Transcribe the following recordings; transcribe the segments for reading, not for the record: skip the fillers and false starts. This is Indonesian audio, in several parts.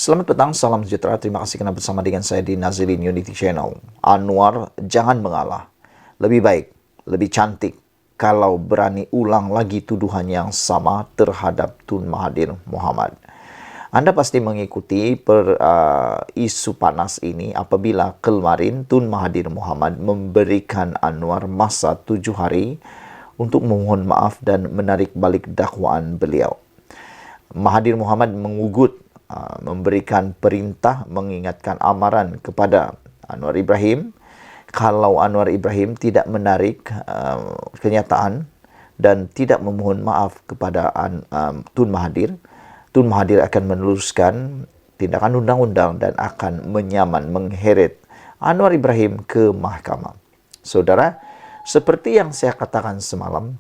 Selamat petang, salam sejahtera. Terima kasih karena bersama dengan saya di Nazilin Unity Channel. Anwar jangan mengalah. Lebih baik, lebih cantik kalau berani ulang lagi tuduhan yang sama terhadap Tun Mahathir Mohamad. Anda pasti mengikuti isu panas ini apabila kemarin Tun Mahathir Mohamad memberikan Anwar masa 7 hari untuk memohon maaf dan menarik balik dakwaan beliau. Mahathir Mohamad mengugut, memberikan perintah, mengingatkan amaran kepada Anwar Ibrahim. Kalau Anwar Ibrahim tidak menarik kenyataan dan tidak memohon maaf kepada Tun Mahathir, Tun Mahathir akan meneruskan tindakan undang-undang dan akan mengheret Anwar Ibrahim ke mahkamah. Saudara, seperti yang saya katakan semalam,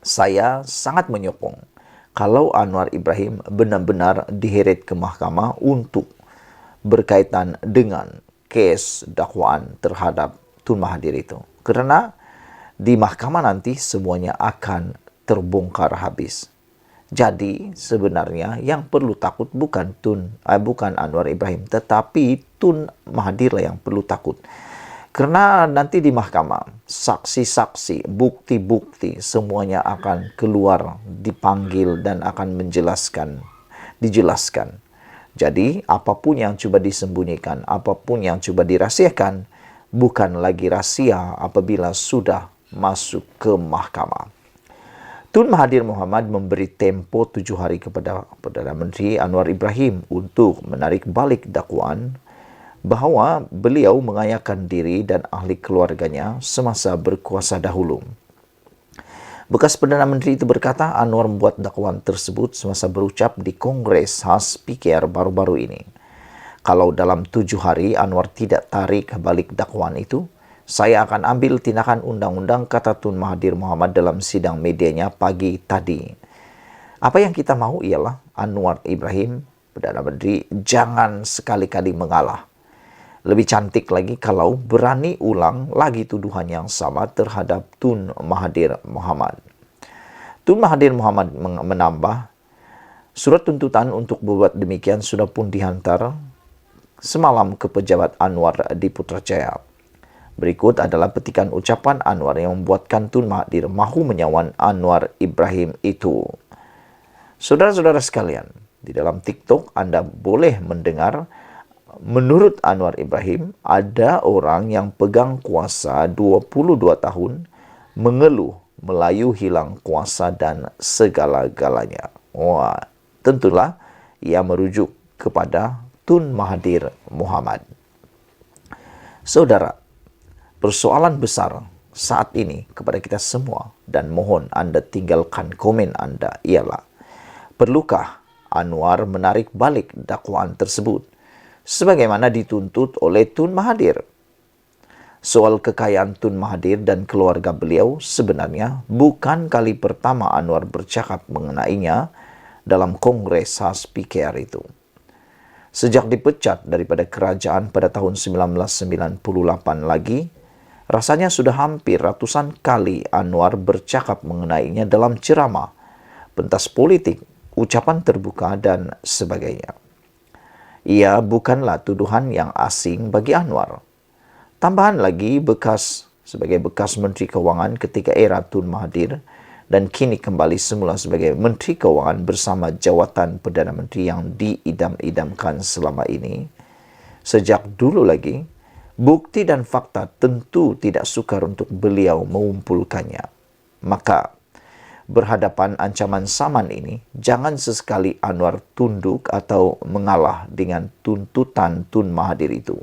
saya sangat menyokong kalau Anwar Ibrahim benar-benar diheret ke mahkamah untuk berkaitan dengan kes dakwaan terhadap Tun Mahathir itu. Karena di mahkamah nanti semuanya akan terbongkar habis. Jadi sebenarnya yang perlu takut bukan Anwar Ibrahim, tetapi Tun Mahathir lah yang perlu takut. Karena nanti di mahkamah, saksi-saksi, bukti-bukti semuanya akan keluar, dipanggil dan akan dijelaskan. Jadi apapun yang coba disembunyikan, apapun yang coba dirahasiakan, bukan lagi rahasia apabila sudah masuk ke mahkamah. Tun Mahathir Mohamad memberi tempo 7 hari kepada Perdana Menteri Anwar Ibrahim untuk menarik balik dakwaan bahwa beliau mengayakan diri dan ahli keluarganya semasa berkuasa dahulu. Bekas Perdana Menteri itu berkata Anwar membuat dakwaan tersebut semasa berucap di Kongres khas PKR baru-baru ini. Kalau dalam 7 hari Anwar tidak tarik balik dakwaan itu, saya akan ambil tindakan undang-undang, kata Tun Mahathir Mohamad dalam sidang medianya pagi tadi. Apa yang kita mau ialah Anwar Ibrahim, Perdana Menteri, jangan sekali-kali mengalah. Lebih cantik lagi kalau berani ulang lagi tuduhan yang sama terhadap Tun Mahathir Mohamad. Tun Mahathir Mohamad menambah, surat tuntutan untuk berbuat demikian sudah pun dihantar semalam ke pejabat Anwar di Putrajaya. Berikut adalah petikan ucapan Anwar yang membuatkan Tun Mahathir mahu menyawan Anwar Ibrahim itu. Saudara-saudara sekalian, di dalam TikTok Anda boleh mendengar, menurut Anwar Ibrahim, ada orang yang pegang kuasa 22 tahun, mengeluh, melayu, hilang kuasa dan segala-galanya. Wah, tentulah ia merujuk kepada Tun Mahathir Mohamad. Saudara, persoalan besar saat ini kepada kita semua, dan mohon Anda tinggalkan komen Anda, ialah perlukah Anwar menarik balik dakwaan tersebut sebagaimana dituntut oleh Tun Mahathir? Soal kekayaan Tun Mahathir dan keluarga beliau sebenarnya bukan kali pertama Anwar bercakap mengenainya dalam Kongres khas PKR itu. Sejak dipecat daripada kerajaan pada tahun 1998 lagi, rasanya sudah hampir ratusan kali Anwar bercakap mengenainya dalam ceramah, pentas politik, ucapan terbuka, dan sebagainya. Ia bukanlah tuduhan yang asing bagi Anwar. Tambahan lagi, sebagai bekas Menteri Keuangan ketika era Tun Mahathir dan kini kembali semula sebagai Menteri Keuangan bersama jawatan Perdana Menteri yang diidam-idamkan selama ini. Sejak dulu lagi, bukti dan fakta tentu tidak sukar untuk beliau mengumpulkannya. Maka, berhadapan ancaman saman ini, jangan sesekali Anwar tunduk atau mengalah dengan tuntutan Tun Mahathir itu.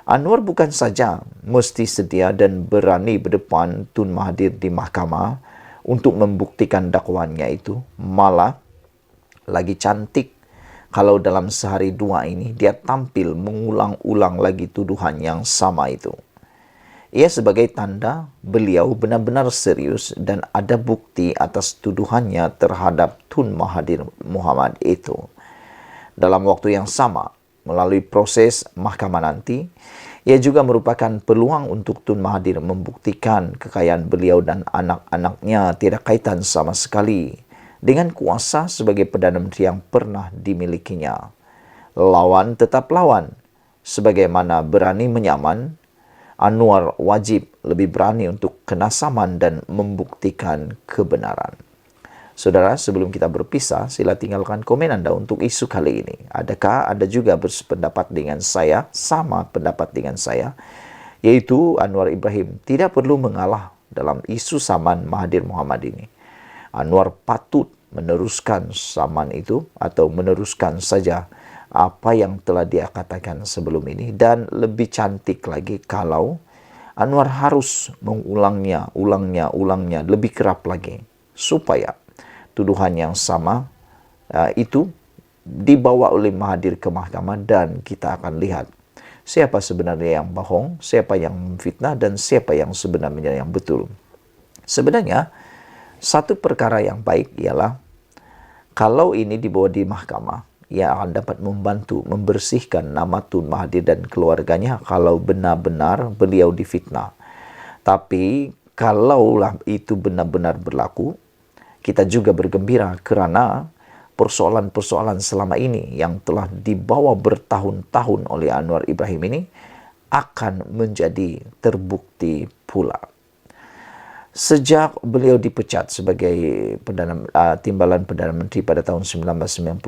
Anwar bukan saja mesti sedia dan berani berdepan Tun Mahathir di mahkamah untuk membuktikan dakwaannya itu, malah lagi cantik kalau dalam sehari dua ini dia tampil mengulang-ulang lagi tuduhan yang sama itu. Ia sebagai tanda beliau benar-benar serius dan ada bukti atas tuduhannya terhadap Tun Mahathir Mohamad itu. Dalam waktu yang sama, melalui proses mahkamah nanti, ia juga merupakan peluang untuk Tun Mahathir membuktikan kekayaan beliau dan anak-anaknya tidak kaitan sama sekali dengan kuasa sebagai Perdana Menteri yang pernah dimilikinya. lawan tetap lawan. Sebagaimana berani menyaman, Anwar wajib lebih berani untuk kena saman dan membuktikan kebenaran. Saudara, sebelum kita berpisah, sila tinggalkan komen Anda untuk isu kali ini. Adakah Anda juga bersependapat dengan saya, sama pendapat dengan saya, yaitu Anwar Ibrahim tidak perlu mengalah dalam isu saman Mahathir Mohamad ini. Anwar patut meneruskan saman itu atau meneruskan saja apa yang telah dia katakan sebelum ini, dan lebih cantik lagi kalau Anwar harus mengulangnya, ulangnya lebih kerap lagi supaya tuduhan yang sama itu dibawa oleh Mahathir ke mahkamah, dan kita akan lihat siapa sebenarnya yang bohong, siapa yang memfitnah, dan siapa yang sebenarnya yang betul. Sebenarnya satu perkara yang baik ialah kalau ini dibawa di mahkamah, ia akan dapat membantu membersihkan nama Tun Mahathir dan keluarganya kalau benar-benar beliau difitnah. Tapi kalaulah itu benar-benar berlaku, kita juga bergembira kerana persoalan-persoalan selama ini yang telah dibawa bertahun-tahun oleh Anwar Ibrahim ini akan menjadi terbukti pula. Sejak beliau dipecat sebagai timbalan Perdana Menteri pada tahun 1998,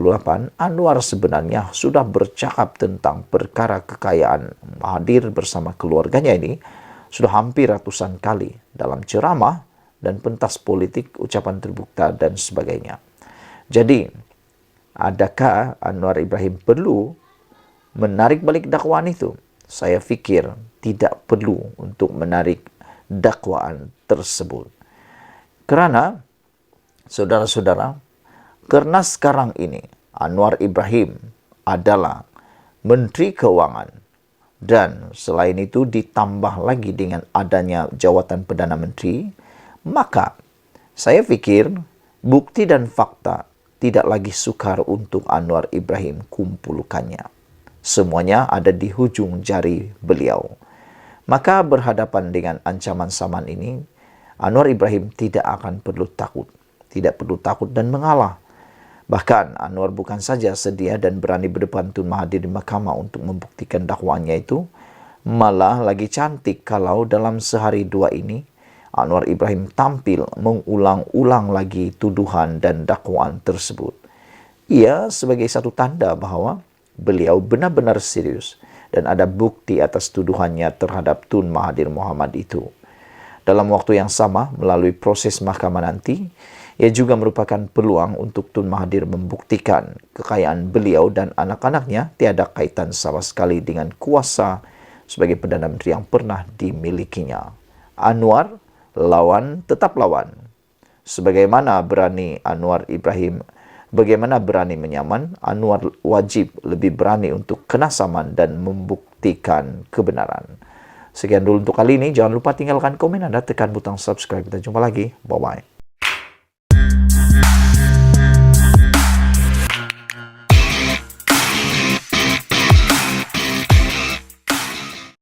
Anwar sebenarnya sudah bercakap tentang perkara kekayaan Mahathir bersama keluarganya ini sudah hampir ratusan kali dalam ceramah dan pentas politik, ucapan terbuka dan sebagainya. Jadi, adakah Anwar Ibrahim perlu menarik balik dakwaan itu? Saya fikir tidak perlu untuk menarik dakwaan tersebut. Kerana, saudara-saudara, karena sekarang ini Anwar Ibrahim adalah Menteri Keuangan, dan selain itu ditambah lagi dengan adanya jawatan Perdana Menteri, maka saya fikir bukti dan fakta tidak lagi sukar untuk Anwar Ibrahim kumpulkannya. Semuanya ada di hujung jari beliau. Maka berhadapan dengan ancaman saman ini, Anwar Ibrahim tidak akan perlu takut. Tidak perlu takut dan mengalah. Bahkan Anwar bukan saja sedia dan berani berdepan Tun Mahathir di mahkamah untuk membuktikan dakwaannya itu, malah lagi cantik kalau dalam sehari dua ini, Anwar Ibrahim tampil mengulang-ulang lagi tuduhan dan dakwaan tersebut. Ia sebagai satu tanda bahawa beliau benar-benar serius dan ada bukti atas tuduhannya terhadap Tun Mahathir Mohamad itu. Dalam waktu yang sama, melalui proses mahkamah nanti, ia juga merupakan peluang untuk Tun Mahathir membuktikan kekayaan beliau dan anak-anaknya tiada kaitan sama sekali dengan kuasa sebagai Perdana Menteri yang pernah dimilikinya. Anwar, lawan tetap lawan. Sebagaimana berani Anwar Ibrahim, bagaimana berani menyaman, Anwar wajib lebih berani untuk kena saman dan membuktikan kebenaran. Sekian dulu untuk kali ini. Jangan lupa tinggalkan komen Anda, tekan butang subscribe. Kita jumpa lagi. Bye-bye.